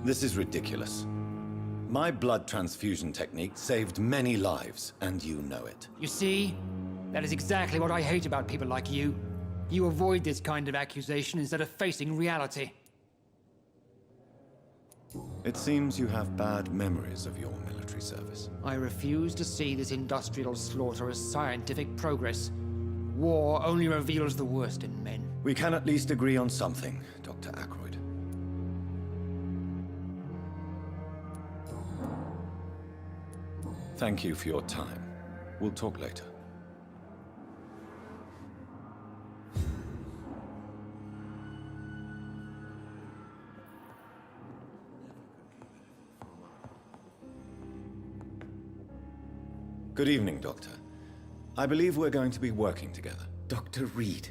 This is ridiculous. My blood transfusion technique saved many lives, and you know it. You see? That is exactly what I hate about people like you. You avoid this kind of accusation instead of facing reality. It seems you have bad memories of your military service. I refuse to see this industrial slaughter as scientific progress. War only reveals the worst in men. We can at least agree on something, Dr. Ackroyd. Thank you for your time. We'll talk later. Good evening, Doctor. I believe we're going to be working together. Dr. Reed.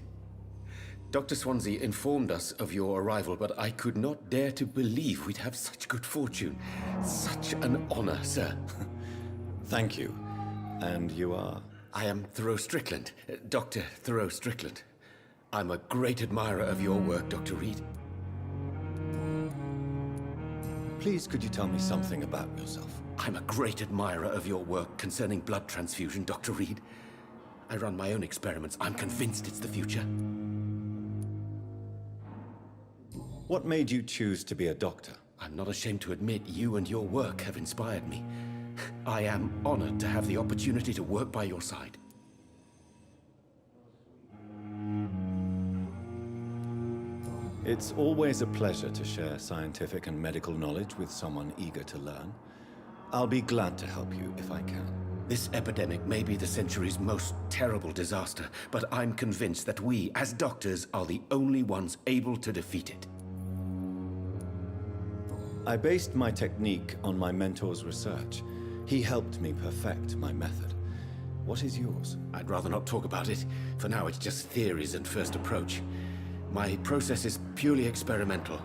Dr. Swansea informed us of your arrival, but I could not dare to believe we'd have such good fortune. Such an honor, sir. Thank you. And you are? I am Thoreau Strickland, Dr. Thoreau Strickland. I'm a great admirer of your work, Dr. Reed. Please, could you tell me something about yourself? I'm a great admirer of your work concerning blood transfusion, Dr. Reed. I run my own experiments. I'm convinced it's the future. What made you choose to be a doctor? I'm not ashamed to admit you and your work have inspired me. I am honored to have the opportunity to work by your side. It's always a pleasure to share scientific and medical knowledge with someone eager to learn. I'll be glad to help you if I can. This epidemic may be the century's most terrible disaster, but I'm convinced that we, as doctors, are the only ones able to defeat it. I based my technique on my mentor's research. He helped me perfect my method. What is yours? I'd rather not talk about it. For now, it's just theories and first approach. My process is purely experimental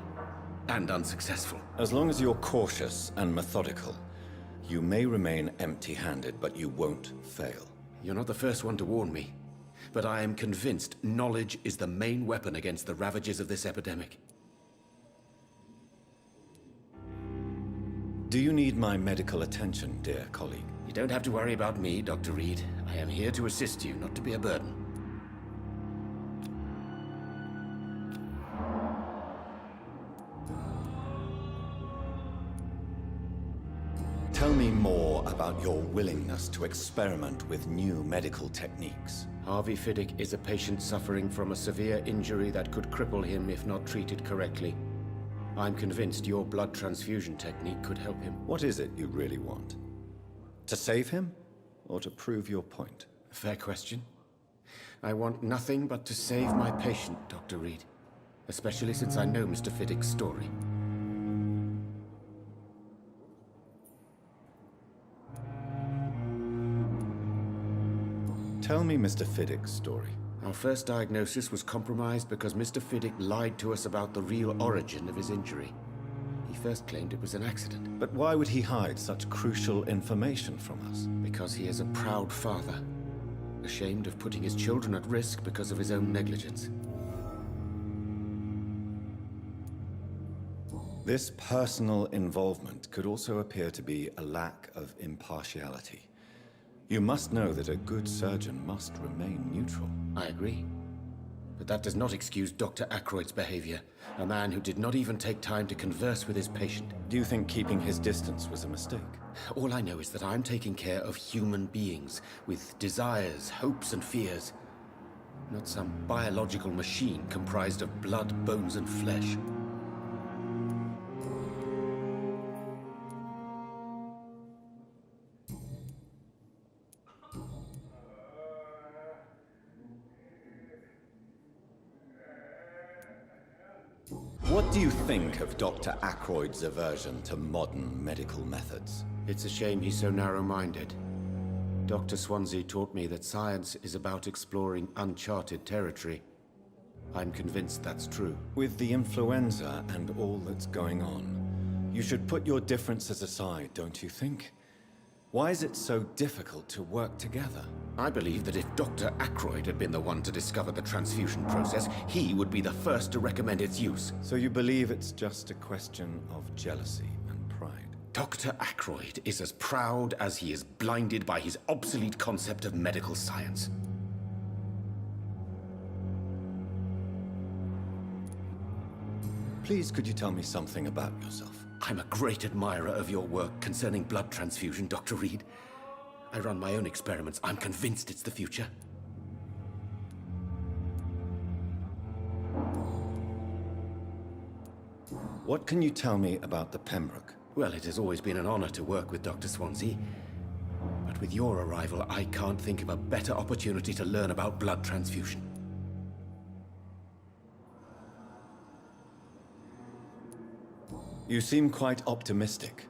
and unsuccessful. As long as you're cautious and methodical, you may remain empty-handed, but you won't fail. You're not the first one to warn me, but I am convinced knowledge is the main weapon against the ravages of this epidemic. Do you need my medical attention, dear colleague? You don't have to worry about me, Dr. Reed. I am here to assist you, not to be a burden. Tell me more about your willingness to experiment with new medical techniques. Harvey Fiddick is a patient suffering from a severe injury that could cripple him if not treated correctly. I'm convinced your blood transfusion technique could help him. What is it you really want? To save him, or to prove your point? Fair question. I want nothing but to save my patient, Dr. Reed. Especially since I know Mr. Fiddick's story. Tell me Mr. Fiddick's story. Our first diagnosis was compromised because Mr. Fiddick lied to us about the real origin of his injury. He first claimed it was an accident. But why would he hide such crucial information from us? Because he is a proud father, ashamed of putting his children at risk because of his own negligence. This personal involvement could also appear to be a lack of impartiality. You must know that a good surgeon must remain neutral. I agree. But that does not excuse Dr. Ackroyd's behavior, a man who did not even take time to converse with his patient. Do you think keeping his distance was a mistake? All I know is that I'm taking care of human beings with desires, hopes, and fears. Not some biological machine comprised of blood, bones, and flesh. What do you think of Dr. Ackroyd's aversion to modern medical methods? It's a shame he's so narrow-minded. Dr. Swansea taught me that science is about exploring uncharted territory. I'm convinced that's true. With the influenza and all that's going on, you should put your differences aside, don't you think? Why is it so difficult to work together? I believe that if Dr. Ackroyd had been the one to discover the transfusion process, he would be the first to recommend its use. So you believe it's just a question of jealousy and pride? Dr. Ackroyd is as proud as he is blinded by his obsolete concept of medical science. Please, could you tell me something about yourself? I'm a great admirer of your work concerning blood transfusion, Dr. Reed. I run my own experiments. I'm convinced it's the future. What can you tell me about the Pembroke? Well, it has always been an honor to work with Dr. Swansea. But with your arrival, I can't think of a better opportunity to learn about blood transfusion. You seem quite optimistic.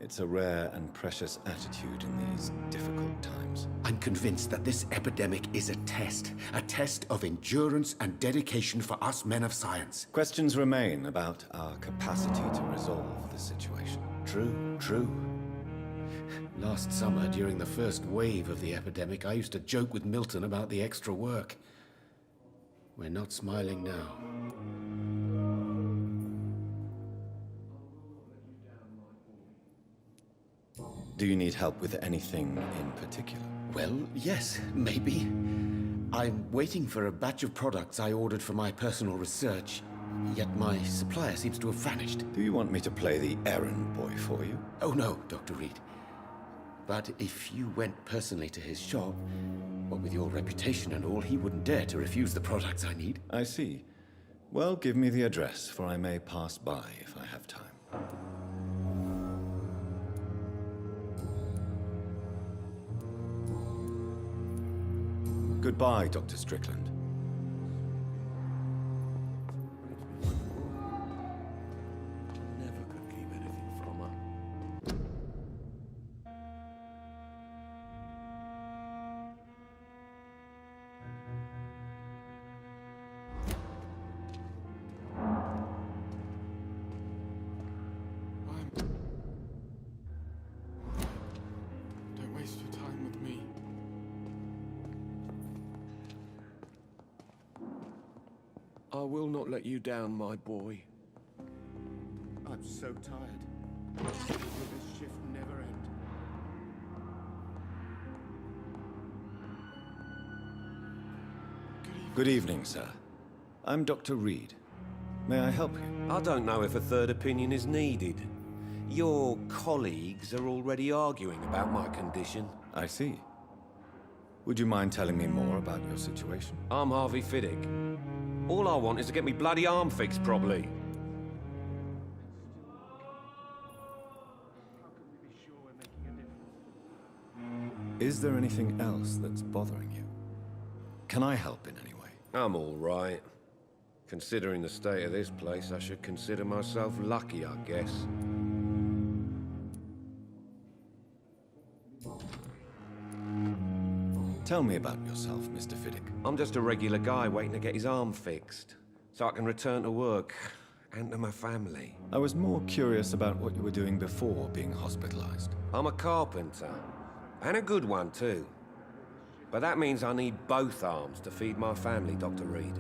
It's a rare and precious attitude in these difficult times. I'm convinced that this epidemic is a test of endurance and dedication for us men of science. Questions remain about our capacity to resolve the situation. True. Last summer, during the first wave of the epidemic, I used to joke with Milton about the extra work. We're not smiling now. Do you need help with anything in particular? Well, yes, maybe. I'm waiting for a batch of products I ordered for my personal research, yet my supplier seems to have vanished. Do you want me to play the errand boy for you? Oh no, Dr. Reed. But if you went personally to his shop, what with your reputation and all, he wouldn't dare to refuse the products I need. I see. Well, give me the address, for I may pass by if I have time. Goodbye, Dr. Strickland. Never could keep anything from her. Don't waste your time with me. I will not let you down, my boy. I'm so tired. Will this shift never end? Good evening, sir. I'm Dr. Reed. May I help you? I don't know if a third opinion is needed. Your colleagues are already arguing about my condition. I see. Would you mind telling me more about your situation? I'm Harvey Fiddick. All I want is to get me bloody arm fixed properly. Is there anything else that's bothering you? Can I help in any way? I'm all right. Considering the state of this place, I should consider myself lucky, I guess. Tell me about yourself, Mr. Fiddick. I'm just a regular guy waiting to get his arm fixed, so I can return to work and to my family. I was more curious about what you were doing before being hospitalized. I'm a carpenter, and a good one too. But that means I need both arms to feed my family, Dr. Reed.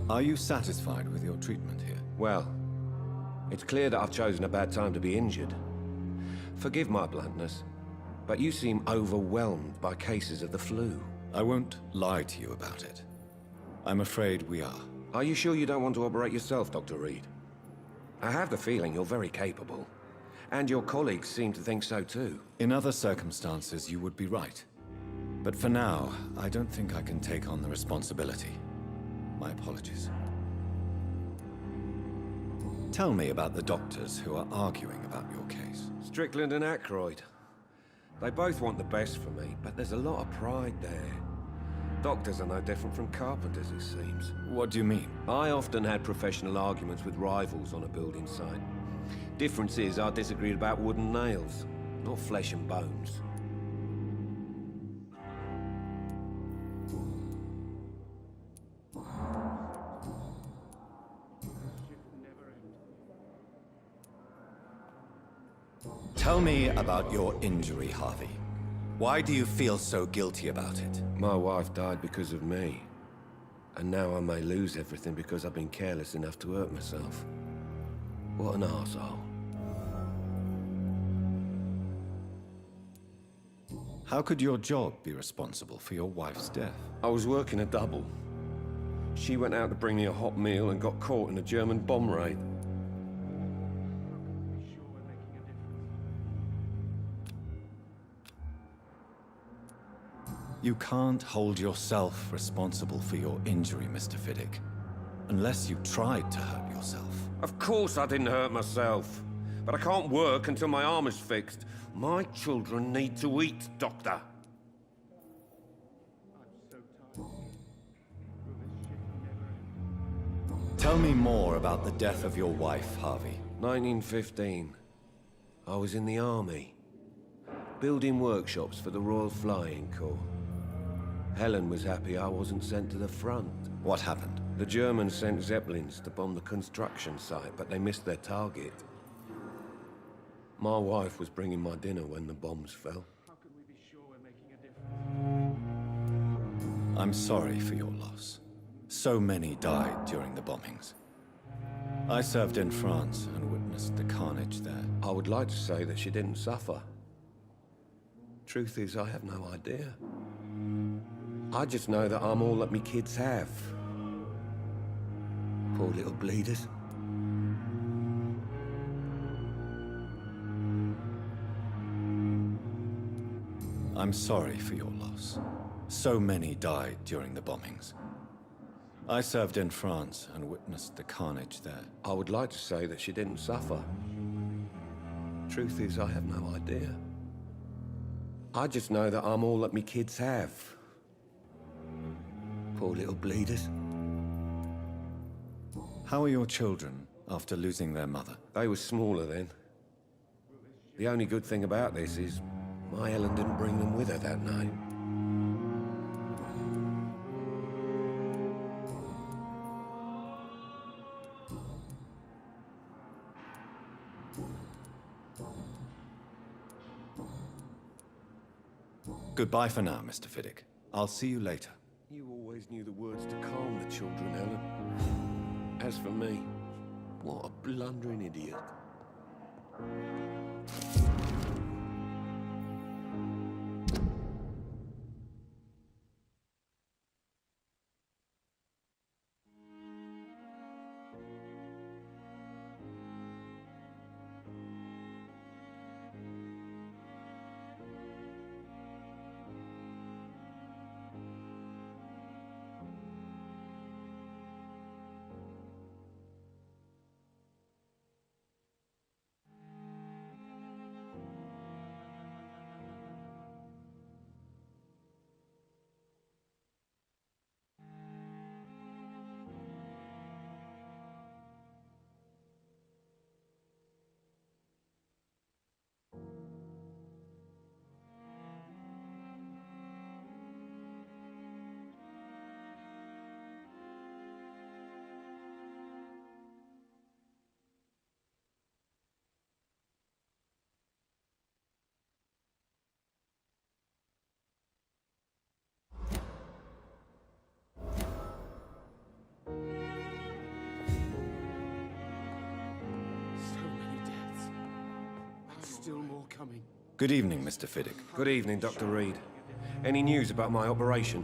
Are you satisfied with your treatment here? Well, it's clear that I've chosen a bad time to be injured. Forgive my bluntness, but you seem overwhelmed by cases of the flu. I won't lie to you about it. I'm afraid we are. Are you sure you don't want to operate yourself, Dr. Reed? I have the feeling you're very capable, and your colleagues seem to think so too. In other circumstances, you would be right. But for now, I don't think I can take on the responsibility. My apologies. Tell me about the doctors who are arguing about your case. Strickland and Ackroyd. They both want the best for me, but there's a lot of pride there. Doctors are no different from carpenters, it seems. What do you mean? I often had professional arguments with rivals on a building site. Difference is I disagreed about wooden nails, not flesh and bones. Tell me about your injury, Harvey. Why do you feel so guilty about it? My wife died because of me. And now I may lose everything because I've been careless enough to hurt myself. What an arsehole. How could your job be responsible for your wife's death? I was working a double. She went out to bring me a hot meal and got caught in a German bomb raid. You can't hold yourself responsible for your injury, Mr. Fiddick. Unless you tried to hurt yourself. Of course I didn't hurt myself. But I can't work until my arm is fixed. My children need to eat, Doctor. Tell me more about the death of your wife, Harvey. 1915. I was in the army. Building workshops for the Royal Flying Corps. Helen was happy I wasn't sent to the front. What happened? The Germans sent Zeppelins to bomb the construction site, but they missed their target. My wife was bringing my dinner when the bombs fell. How can we be sure we're making a difference? I'm sorry for your loss. So many died during the bombings. I served in France and witnessed the carnage there. I would like to say that she didn't suffer. Truth is, I have no idea. I just know that I'm all that me kids have. Poor little bleeders. I'm sorry for your loss. So many died during the bombings. I served in France and witnessed the carnage there. I would like to say that she didn't suffer. Truth is, I have no idea. I just know that I'm all that me kids have. Poor little bleeders. How are your children after losing their mother? They were smaller then. The only good thing about this is my Helen didn't bring them with her that night. Goodbye for now, Mr. Fiddick. I'll see you later. You always knew the words to calm the children, Helen. As for me, what a blundering idiot. Still more coming. Good evening, Mr. Fiddick. Good evening, Dr. Reed. Any news about my operation?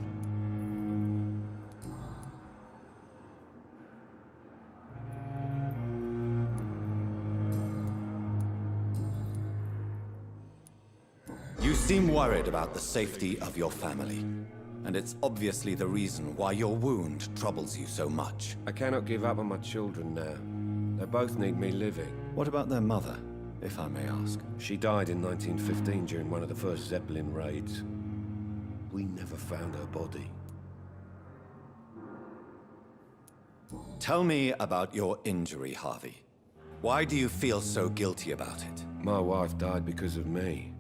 You seem worried about the safety of your family. And it's obviously the reason why your wound troubles you so much. I cannot give up on my children now. They both need me living. What about their mother, if I may ask? She died in 1915 during one of the first Zeppelin raids. We never found her body. Tell me about your injury, Harvey. Why do you feel so guilty about it? My wife died because of me.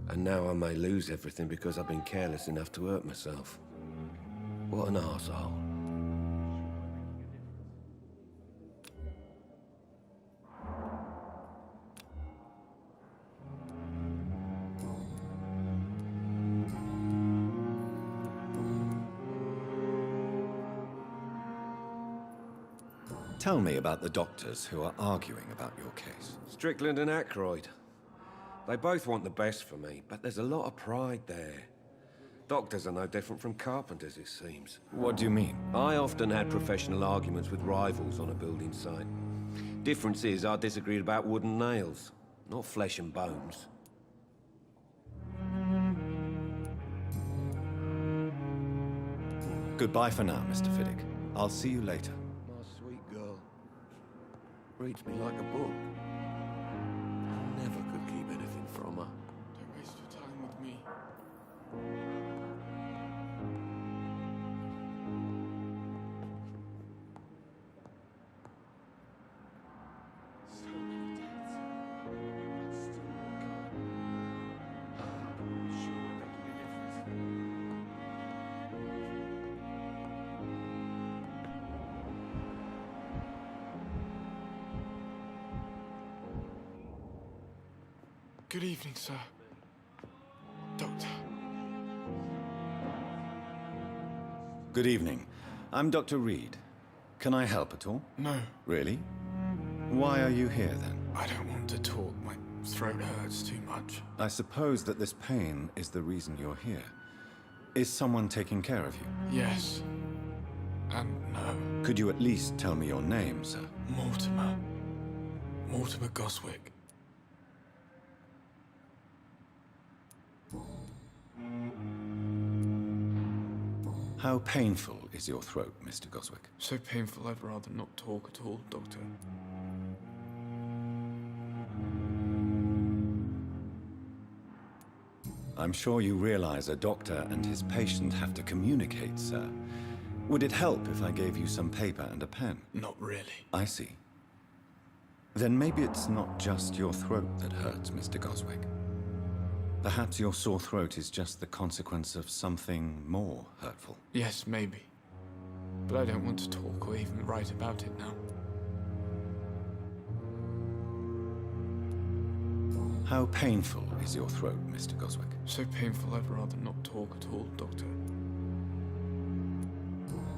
And now I may lose everything because I've been careless enough to hurt myself. What an arsehole. Tell me about the doctors who are arguing about your case. Strickland and Aykroyd. They both want the best for me, but there's a lot of pride there. Doctors are no different from carpenters, it seems. What do you mean? I often had professional arguments with rivals on a building site. Difference is, I disagreed about wooden nails, not flesh and bones. Goodbye for now, Mr. Fiddick. I'll see you later. My sweet girl. Reads me like a book. I never could keep anything from her. Don't waste your time with me. So many deaths. And still more coming. I'm sure we're making a difference. Good evening, sir. Doctor. Good evening. I'm Dr. Reed. Can I help at all? No, Really? Why are you here, then? I don't want to talk. My throat hurts too much. I suppose that this pain is the reason you're here. Is someone taking care of you? Yes. And no. Could you at least tell me your name, sir? Mortimer. Mortimer Goswick. How painful is your throat, Mr. Goswick? So painful I'd rather not talk at all, Doctor. I'm sure you realize a doctor and his patient have to communicate, sir. Would it help if I gave you some paper and a pen? Not really. I see. Then maybe it's not just your throat that hurts, Mr. Goswick. Perhaps your sore throat is just the consequence of something more hurtful. Yes, maybe. But I don't want to talk or even write about it now. How painful is your throat, Mr. Goswick? So painful I'd rather not talk at all, Doctor.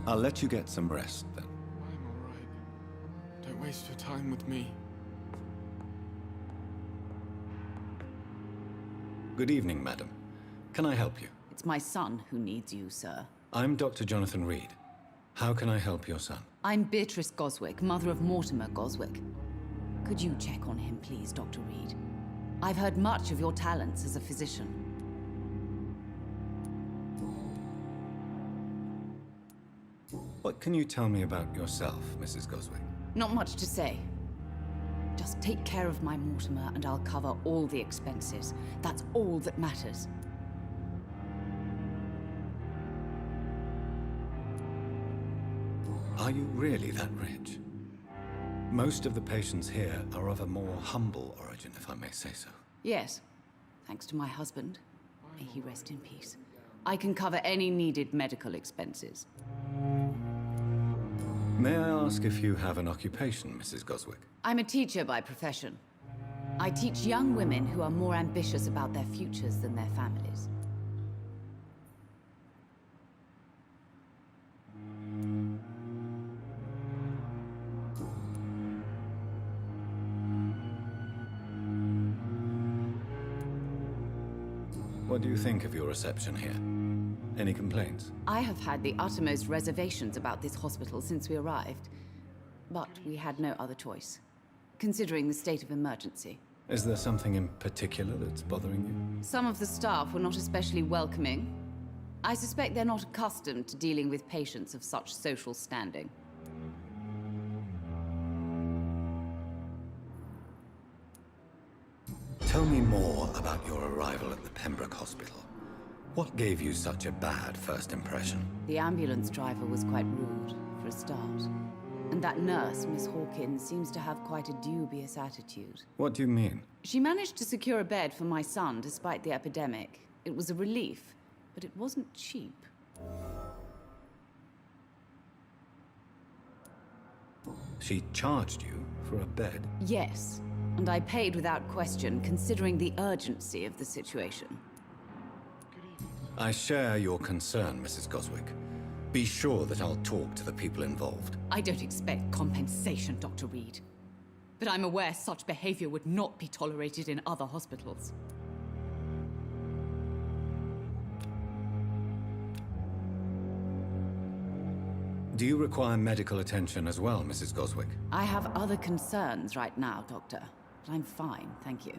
I'll let you get some rest, then. I'm all right. Don't waste your time with me. Good evening, madam. Can I help you? It's my son who needs you, sir. I'm Dr. Jonathan Reed. How can I help your son? I'm Beatrice Goswick, mother of Mortimer Goswick. Could you check on him, please, Dr. Reed? I've heard much of your talents as a physician. What can you tell me about yourself, Mrs. Goswick? Not much to say. Just take care of my Mortimer and I'll cover all the expenses. That's all that matters. Are you really that rich? Most of the patients here are of a more humble origin, if I may say so. Yes, thanks to my husband. May he rest in peace. I can cover any needed medical expenses. May I ask if you have an occupation, Mrs. Goswick? I'm a teacher by profession. I teach young women who are more ambitious about their futures than their families. What do you think of your reception here? Any complaints? I have had the uttermost reservations about this hospital since we arrived. But we had no other choice, considering the state of emergency. Is there something in particular that's bothering you? Some of the staff were not especially welcoming. I suspect they're not accustomed to dealing with patients of such social standing. Tell me more about your arrival at the Pembroke Hospital. What gave you such a bad first impression? The ambulance driver was quite rude, for a start. And that nurse, Miss Hawkins, seems to have quite a dubious attitude. What do you mean? She managed to secure a bed for my son despite the epidemic. It was a relief, but it wasn't cheap. She charged you for a bed? Yes, and I paid without question, considering the urgency of the situation. I share your concern, Mrs. Goswick. Be sure that I'll talk to the people involved. I don't expect compensation, Dr. Reed. But I'm aware such behavior would not be tolerated in other hospitals. Do you require medical attention as well, Mrs. Goswick? I have other concerns right now, Doctor. But I'm fine, thank you.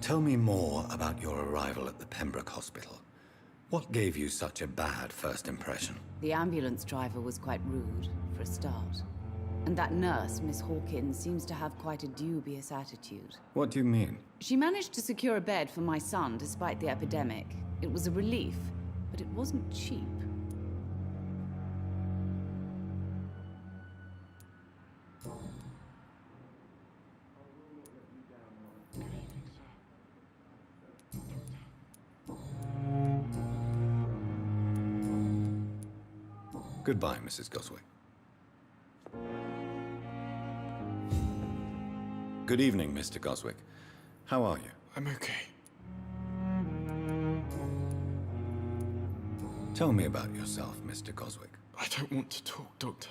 Tell me more about your arrival at the Pembroke Hospital. What gave you such a bad first impression? The ambulance driver was quite rude, for a start. And that nurse, Miss Hawkins, seems to have quite a dubious attitude. What do you mean? She managed to secure a bed for my son despite the epidemic. It was a relief, but it wasn't cheap. Goodbye, Mrs. Goswick. Good evening, Mr. Goswick. How are you? I'm okay. Tell me about yourself, Mr. Goswick. I don't want to talk, Doctor.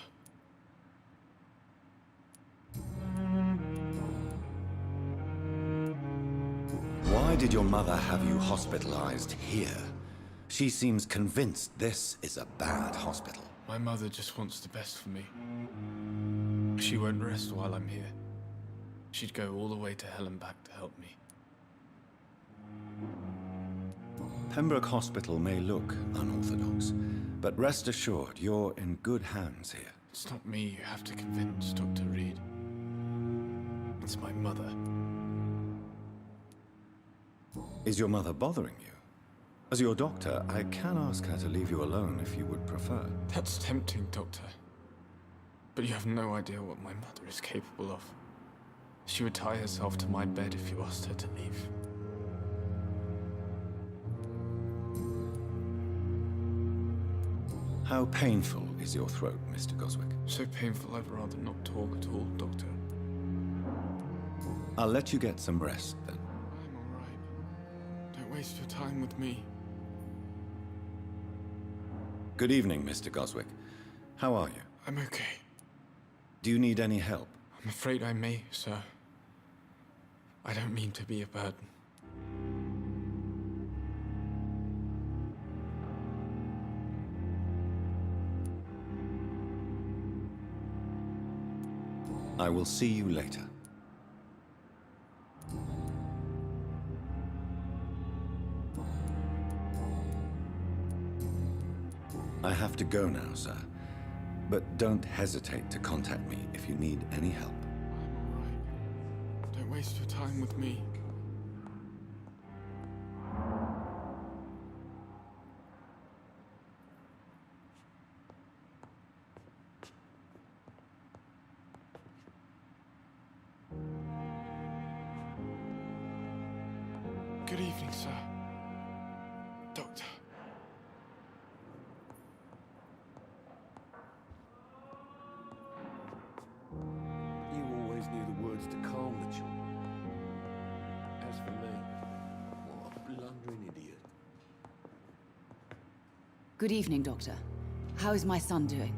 Why did your mother have you hospitalized here? She seems convinced this is a bad hospital. My mother just wants the best for me. She won't rest while I'm here. She'd go all the way to hell and back to help me. Pembroke Hospital may look unorthodox, but rest assured you're in good hands here. It's not me you have to convince, Dr. Reed. It's my mother. Is your mother bothering you? As your doctor, I can ask her to leave you alone if you would prefer. That's tempting, Doctor. But you have no idea what my mother is capable of. She would tie herself to my bed if you asked her to leave. How painful is your throat, Mr. Goswick? So painful I'd rather not talk at all, Doctor. I'll let you get some rest, then. I'm all right. Don't waste your time with me. Good evening, Mr. Goswick. How are you? I'm okay. Do you need any help? I'm afraid I may, sir. I don't mean to be a burden. I will see you later. I have to go now, sir. But don't hesitate to contact me if you need any help. I'm all right. Don't waste your time with me. Good evening, sir. Doctor. You always knew the words to calm the children. As for me, what a blundering idiot. Good evening, Doctor. How is my son doing?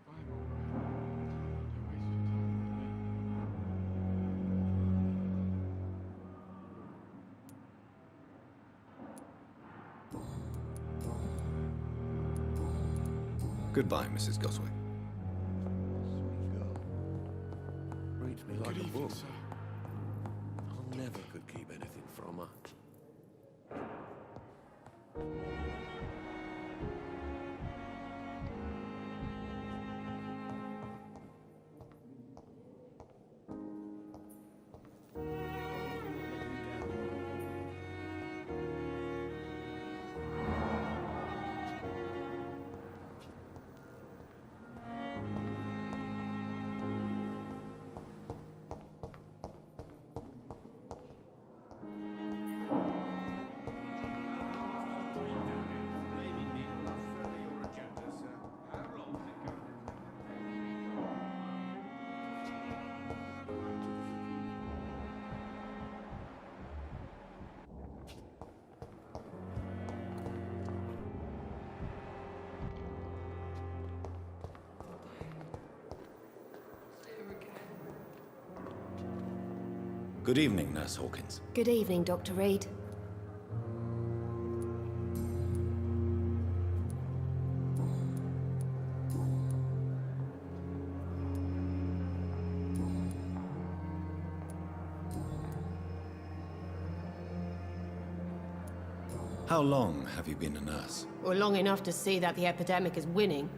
I'm all right. Don't waste your time with me. Goodbye, Mrs. Goswick. Sweet girl. Reads me like Good a evening, book. sir. I never could keep anything from her. Good evening, Nurse Hawkins. Good evening, Dr. Reed. How long have you been a nurse? Well, long enough to see that the epidemic is winning.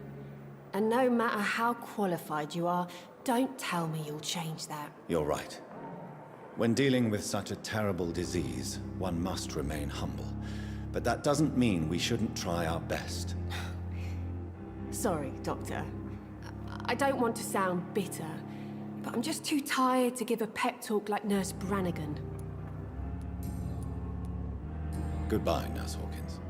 And no matter how qualified you are, don't tell me you'll change that. You're right. When dealing with such a terrible disease, one must remain humble. But that doesn't mean we shouldn't try our best. Sorry, Doctor. I don't want to sound bitter, but I'm just too tired to give a pep talk like Nurse Brannigan. Goodbye, Nurse Hawkins.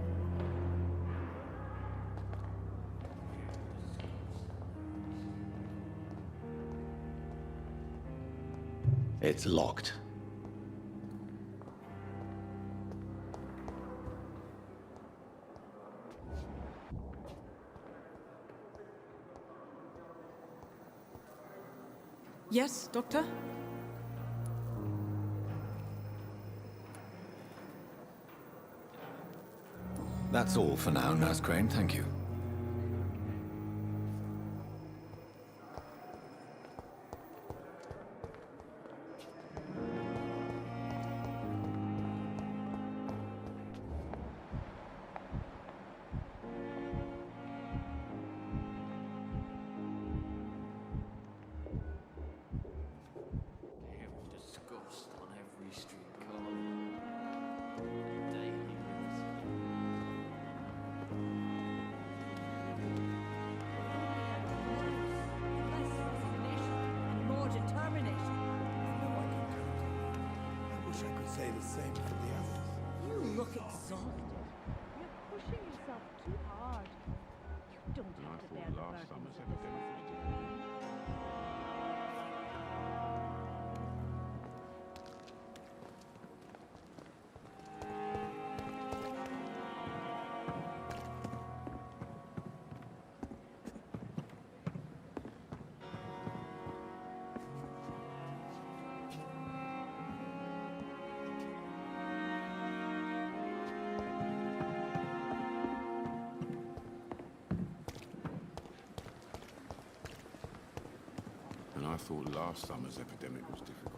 It's locked. Yes, Doctor? That's all for now, Nurse Crane. Thank you. Disgust on every streetcar. Daily Less resignation and more determination. No, I can count. I wish I could say the same for the others. You look exhausted. You're pushing yourself too hard. You don't have to bear the burden of this responsibility. And I thought last summer's epidemic was difficult.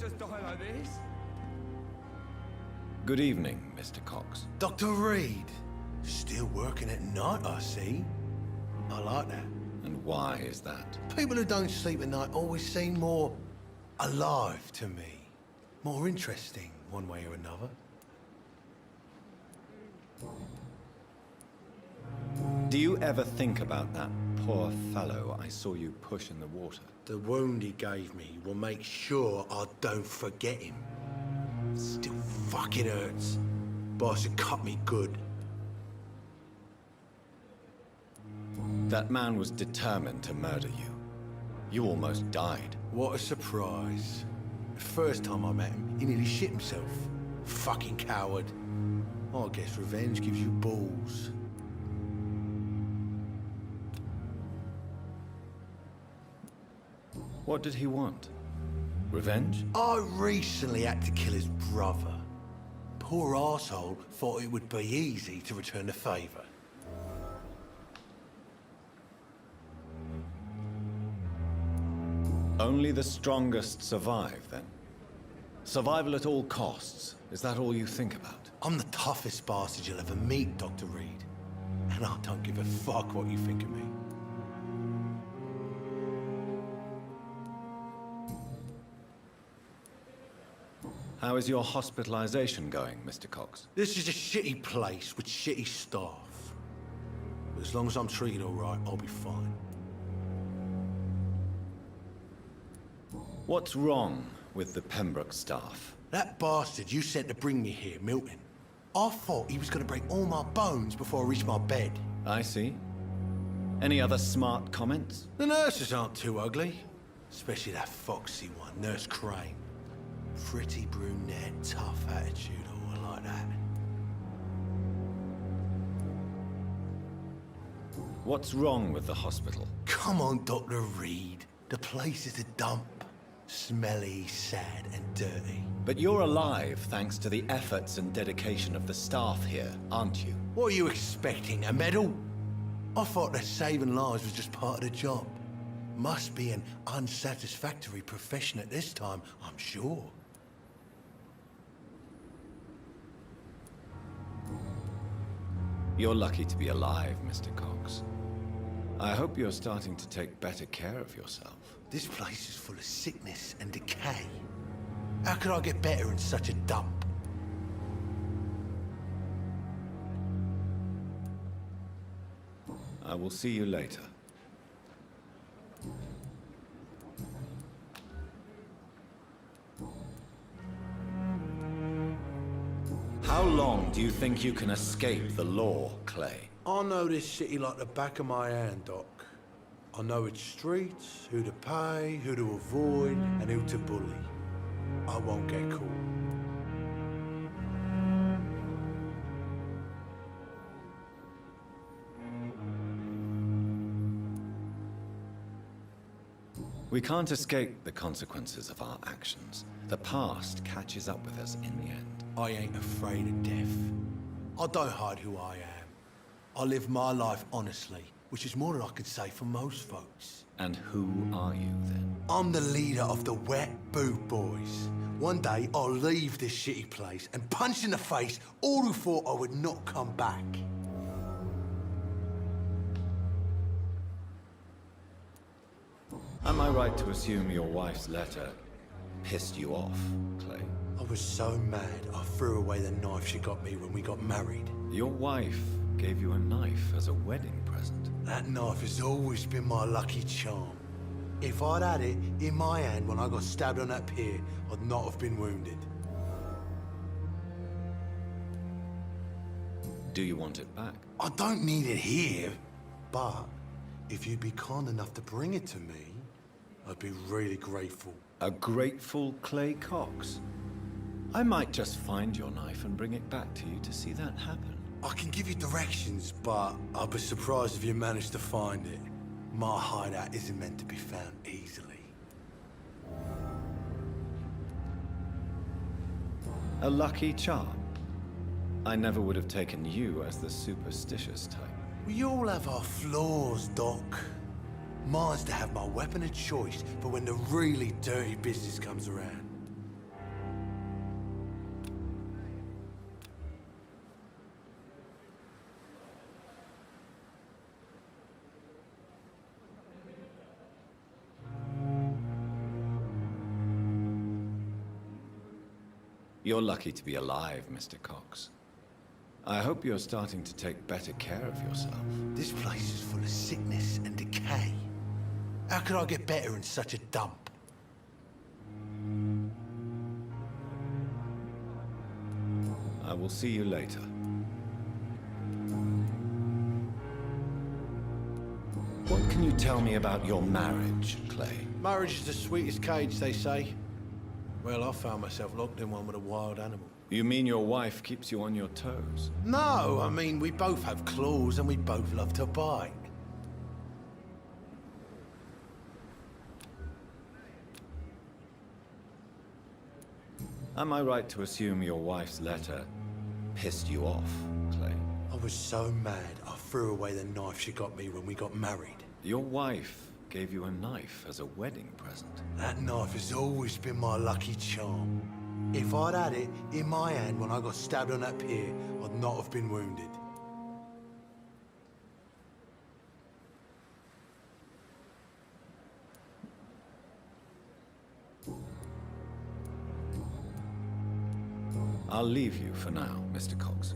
Just die like this. Good evening, Mr. Cox. Dr. Reed. Still working at night, I see. I like that. And why is that? People who don't sleep at night always seem more alive to me. More interesting, one way or another. Do you ever think about that poor fellow I saw you push in the water. The wound he gave me will make sure I don't forget him. Still fucking hurts. Boss had cut me good. That man was determined to murder you. You almost died. What a surprise. The first time I met him, he nearly shit himself. Fucking coward. I guess revenge gives you balls. What did he want? Revenge? I recently had to kill his brother. Poor arsehole thought it would be easy to return the favour. Only the strongest survive, then? Survival at all costs. Is that all you think about? I'm the toughest bastard you'll ever meet, Dr. Reed. And I don't give a fuck what you think of me. How is your hospitalization going, Mr. Cox? This is a shitty place with shitty staff. But as long as I'm treated all right, I'll be fine. What's wrong with the Pembroke staff? That bastard you sent to bring me here, Milton. I thought he was going to break all my bones before I reached my bed. I see. Any other smart comments? The nurses aren't too ugly. Especially that foxy one, Nurse Crane. Pretty brunette, tough attitude, oh, I like that. What's wrong with the hospital? Come on, Dr. Reed. The place is a dump. Smelly, sad, and dirty. But you're alive thanks to the efforts and dedication of the staff here, aren't you? What are you expecting, a medal? I thought that saving lives was just part of the job. Must be an unsatisfactory profession at this time, I'm sure. You're lucky to be alive, Mr. Cox. I hope you're starting to take better care of yourself. This place is full of sickness and decay. How could I get better in such a dump? I will see you later. How long do you think you can escape the law, Clay? I know this city like the back of my hand, Doc. I know its streets, who to pay, who to avoid, and who to bully. I won't get caught. We can't escape the consequences of our actions. The past catches up with us in the end. I ain't afraid of death. I don't hide who I am. I live my life honestly, which is more than I can say for most folks. And who are you, then? I'm the leader of the Wet Boot Boys. One day, I'll leave this shitty place and punch in the face all who thought I would not come back. Am I right to assume your wife's letter pissed you off, Clay? I was so mad, I threw away the knife she got me when we got married. Your wife gave you a knife as a wedding present. That knife has always been my lucky charm. If I'd had it in my hand when I got stabbed on that pier, I'd not have been wounded. Do you want it back? I don't need it here, but if you'd be kind enough to bring it to me, I'd be really grateful. A grateful Clay Cox? I might just find your knife and bring it back to you to see that happen. I can give you directions, but I'll be surprised if you manage to find it. My hideout isn't meant to be found easily. A lucky charm. I never would have taken you as the superstitious type. We all have our flaws, Doc. Mine's to have my weapon of choice for when the really dirty business comes around. You're lucky to be alive, Mr. Cox. I hope you're starting to take better care of yourself. This place is full of sickness and decay. How could I get better in such a dump? I will see you later. What can you tell me about your marriage, Clay? Marriage is the sweetest cage, they say. Well, I found myself locked in one with a wild animal. You mean your wife keeps you on your toes? No, I mean, we both have claws and we both love to bite. Am I right to assume your wife's letter pissed you off, Clay? I was so mad, I threw away the knife she got me when we got married. Your wife gave you a knife as a wedding present. That knife has always been my lucky charm. If I'd had it in my hand when I got stabbed on that pier, I'd not have been wounded. I'll leave you for now, Mr. Cox.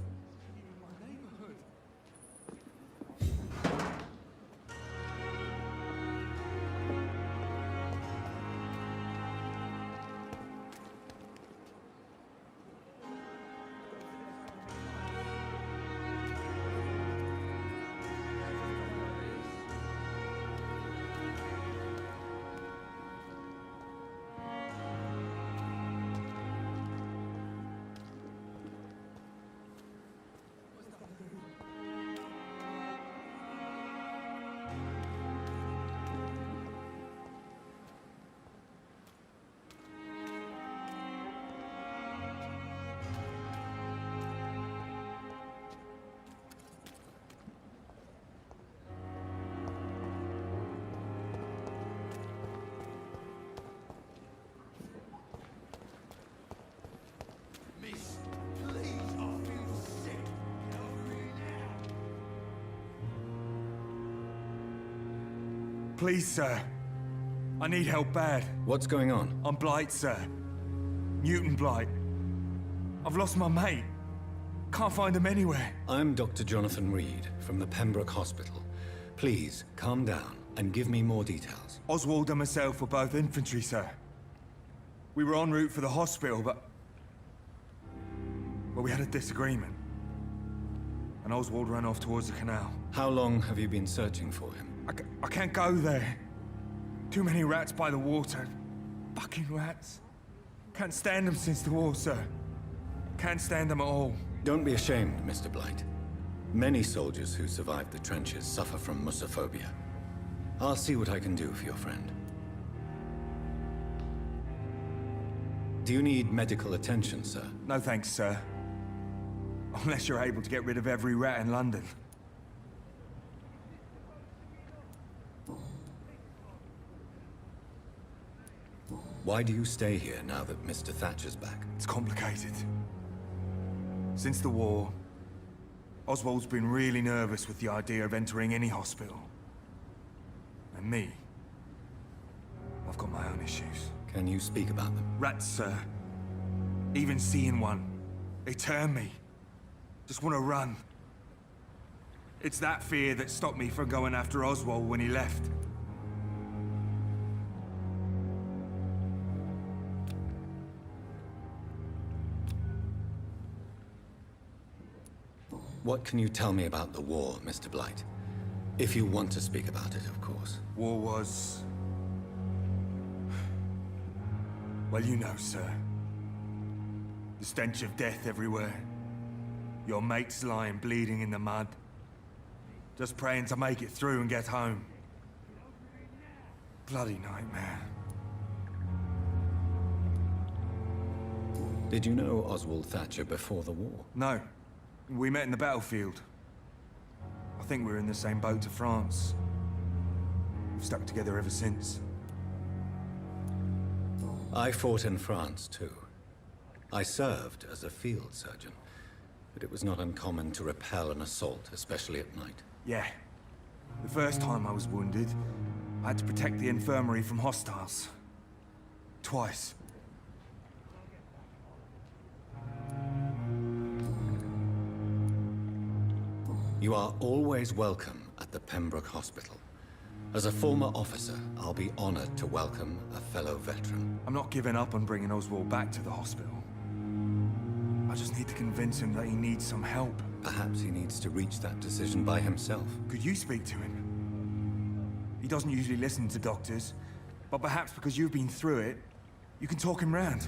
Please, sir. I need help bad. What's going on? I'm Blight, sir. Mutant Blight. I've lost my mate. Can't find him anywhere. I'm Dr. Jonathan Reed from the Pembroke Hospital. Please, calm down and give me more details. Oswald and myself were both infantry, sir. We were en route for the hospital, but we had a disagreement. And Oswald ran off towards the canal. How long have you been searching for him? I can't go there. Too many rats by the water. Fucking rats. Can't stand them since the war, sir. Can't stand them at all. Don't be ashamed, Mr. Blight. Many soldiers who survived the trenches suffer from musophobia. I'll see what I can do for your friend. Do you need medical attention, sir? No thanks, sir. Unless you're able to get rid of every rat in London. Why do you stay here now that Mr. Thatcher's back? It's complicated. Since the war, Oswald's been really nervous with the idea of entering any hospital. And me, I've got my own issues. Can you speak about them? Rats, sir. Even seeing one, they turn me. Just want to run. It's that fear that stopped me from going after Oswald when he left. What can you tell me about the war, Mr. Blight? If you want to speak about it, of course. War was... well, you know, sir. The stench of death everywhere. Your mates lying bleeding in the mud. Just praying to make it through and get home. Bloody nightmare. Did you know Oswald Thatcher before the war? No. We met in the battlefield. I think we're in the same boat to France. We've stuck together ever since. I fought in France, too. I served as a field surgeon, but it was not uncommon to repel an assault, especially at night. Yeah. The first time I was wounded, I had to protect the infirmary from hostiles. Twice. You are always welcome at the Pembroke Hospital. As a former officer, I'll be honored to welcome a fellow veteran. I'm not giving up on bringing Oswald back to the hospital. I just need to convince him that he needs some help. Perhaps he needs to reach that decision by himself. Could you speak to him? He doesn't usually listen to doctors, but perhaps because you've been through it, you can talk him round.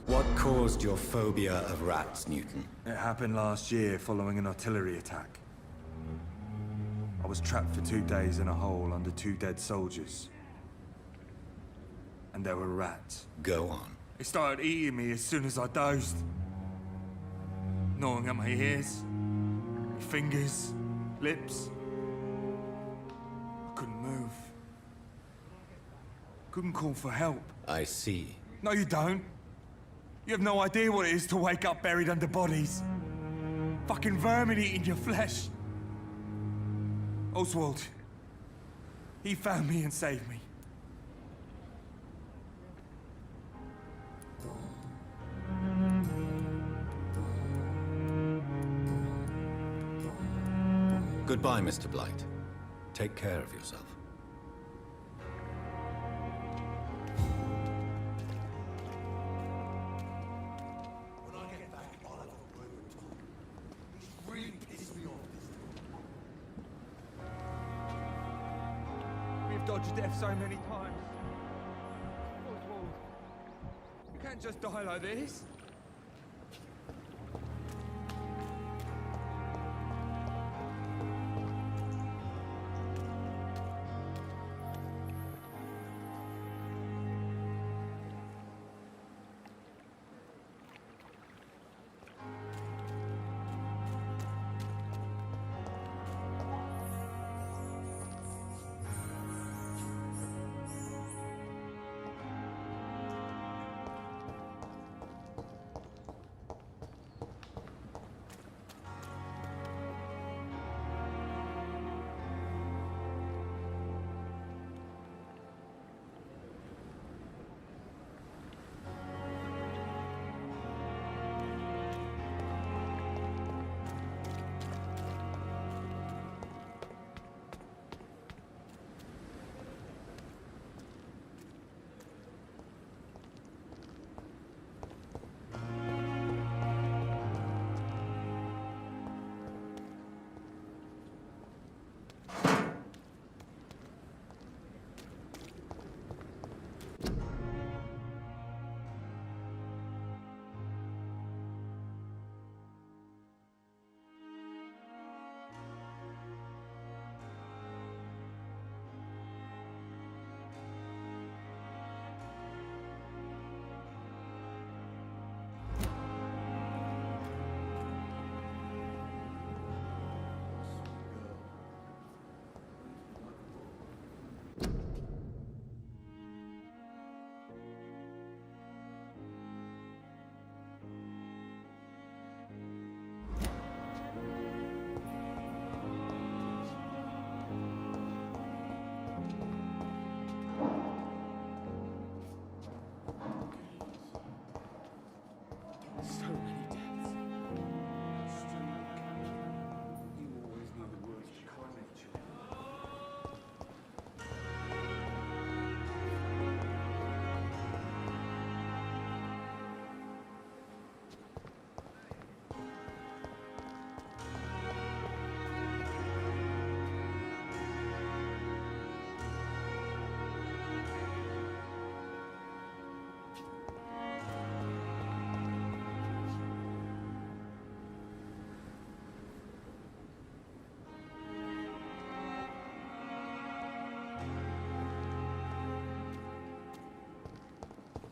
What caused your phobia of rats, Newton? It happened last year following an artillery attack. I was trapped for 2 days in a hole under 2 dead soldiers. And there were rats. Go on. They started eating me as soon as I dozed. Gnawing at my ears, my fingers, lips. I couldn't move. Couldn't call for help. I see. No, you don't. You have no idea what it is to wake up buried under bodies. Fucking vermin eating your flesh. Oswald. He found me and saved me. Goodbye, Mr. Blight. Take care of yourself. We've dodged death so many times. Oswald, you can't just die like this.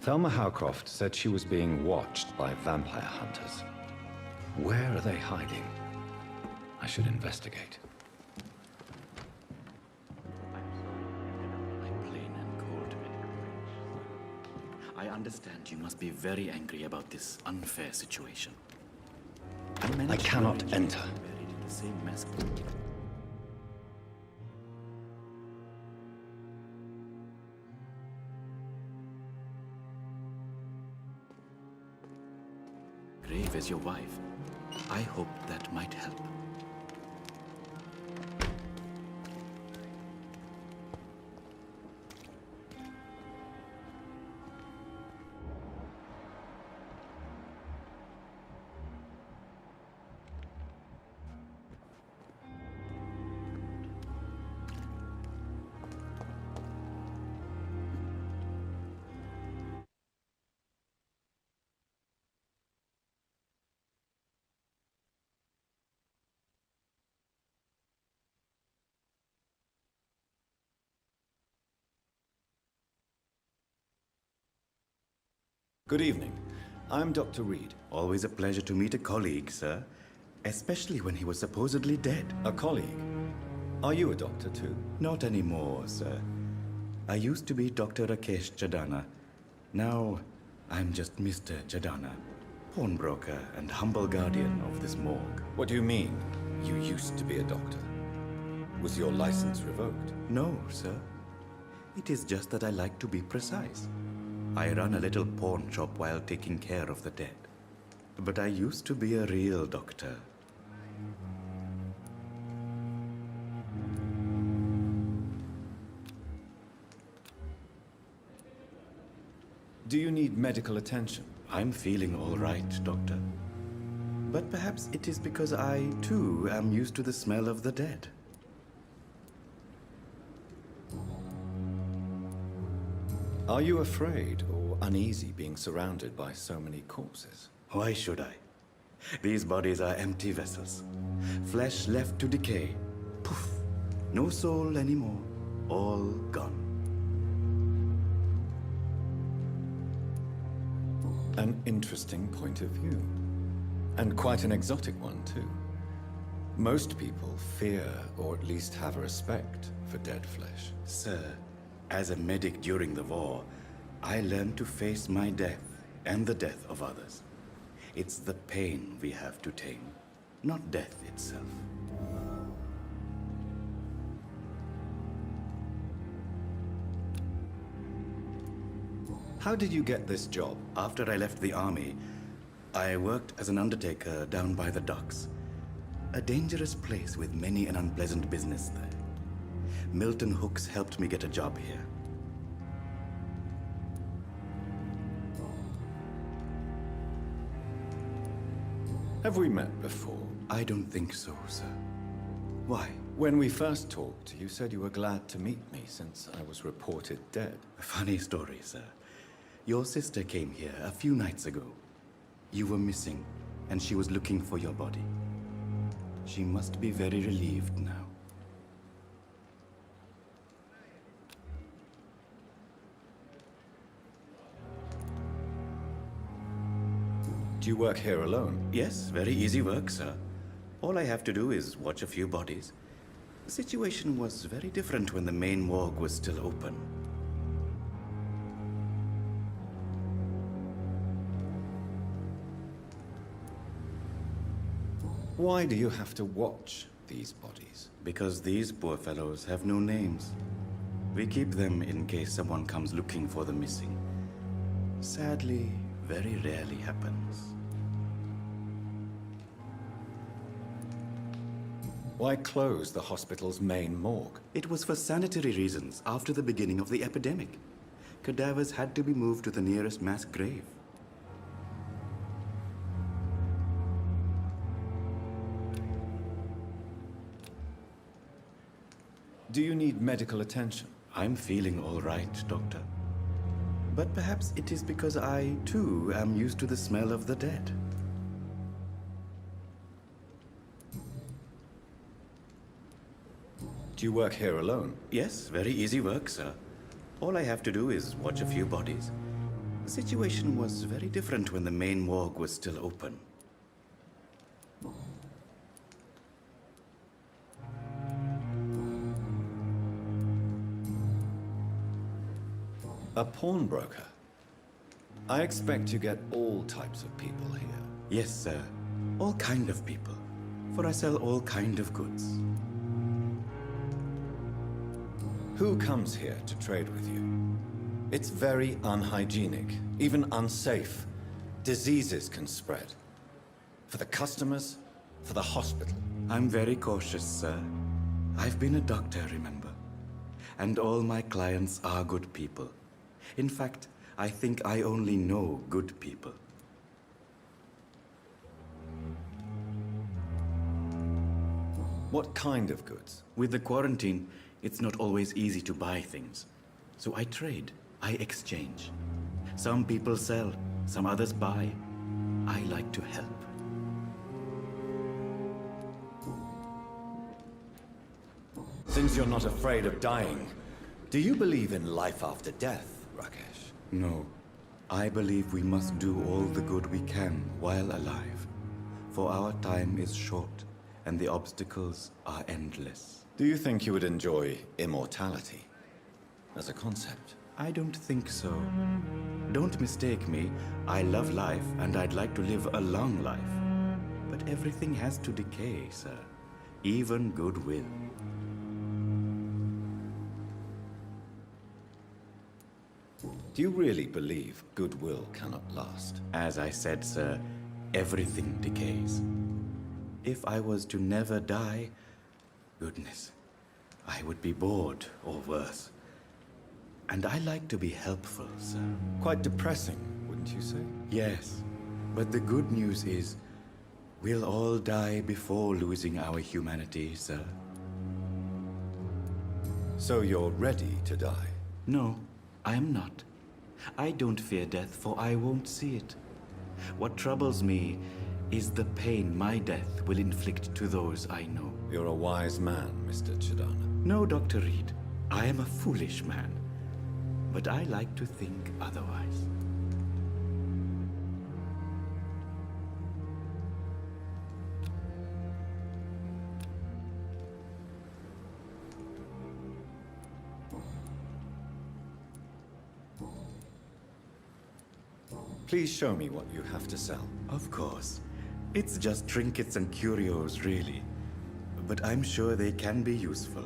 Thelma Howcroft said she was being watched by vampire hunters. Where are they hiding? I should investigate. I'm plain and cold. I understand you must be very angry about this unfair situation. I cannot enter. Buried in the same mess. brave as your wife. I hope that might help. Good evening. I'm Dr. Reed. Always a pleasure to meet a colleague, sir. Especially when he was supposedly dead. A colleague? Are you a doctor too? Not anymore, sir. I used to be Dr. Rakesh Jadana. Now, I'm just Mr. Jadana, pawnbroker and humble guardian of this morgue. What do you mean, you used to be a doctor? Was your license revoked? No, sir. It is just that I like to be precise. I run a little pawn shop while taking care of the dead. But I used to be a real doctor. Do you need medical attention? I'm feeling all right, Doctor. But perhaps it is because I, too, am used to the smell of the dead. Are you afraid or uneasy being surrounded by so many corpses? Why should I? These bodies are empty vessels. Flesh left to decay. Poof. No soul anymore. All gone. An interesting point of view. And quite an exotic one, too. Most people fear, or at least have a respect, for dead flesh. Sir, as a medic during the war, I learned to face my death and the death of others. It's the pain we have to tame, not death itself. How did you get this job? After I left the army, I worked as an undertaker down by the docks. A dangerous place with many an unpleasant business there. Milton Hooks helped me get a job here. Have we met before? I don't think so, sir. Why? When we first talked, you said you were glad to meet me since I was reported dead. A funny story, sir. Your sister came here a few nights ago. You were missing, and she was looking for your body. She must be very relieved now. Do you work here alone? Yes, very easy work, sir. All I have to do is watch a few bodies. The situation was very different when the main morgue was still open. Why do you have to watch these bodies? Because these poor fellows have no names. We keep them in case someone comes looking for the missing. Sadly, very rarely happens. Why close the hospital's main morgue? It was for sanitary reasons after the beginning of the epidemic. Cadavers had to be moved to the nearest mass grave. Do you need medical attention? I'm feeling all right, Doctor. But perhaps it is because I, too, am used to the smell of the dead. Do you work here alone? Yes, very easy work, sir. All I have to do is watch a few bodies. The situation was very different when the main morgue was still open. A pawnbroker? I expect you get all types of people here. Yes, sir. All kind of people. For I sell all kind of goods. Who comes here to trade with you? It's very unhygienic, even unsafe. Diseases can spread. For the customers? For the hospital? I'm very cautious, sir. I've been a doctor, remember? And all my clients are good people. In fact, I think I only know good people. What kind of goods? With the quarantine, it's not always easy to buy things. So I trade, I exchange. Some people sell, some others buy. I like to help. Since you're not afraid of dying, do you believe in life after death, Rakesh? No. I believe we must do all the good we can while alive. For our time is short, and the obstacles are endless. Do you think you would enjoy immortality as a concept? I don't think so. Don't mistake me. I love life, and I'd like to live a long life. But everything has to decay, sir. Even goodwill. Do you really believe goodwill cannot last? As I said, sir, everything decays. If I was to never die, goodness, I would be bored or worse. And I like to be helpful, sir. Quite depressing, wouldn't you say? Yes, but the good news is, we'll all die before losing our humanity, sir. So you're ready to die? No, I am not. I don't fear death, for I won't see it. What troubles me is the pain my death will inflict to those I know. You're a wise man, Mr. Chidana. No, Dr. Reed. I am a foolish man. But I like to think otherwise. Please show me what you have to sell. Of course. It's just trinkets and curios, really. But I'm sure they can be useful.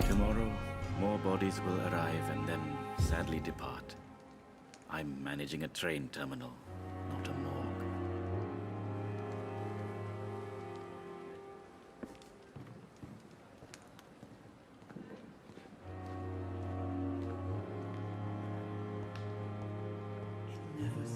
Tomorrow, more bodies will arrive and then sadly depart. I'm managing a train terminal, not a morgue. It never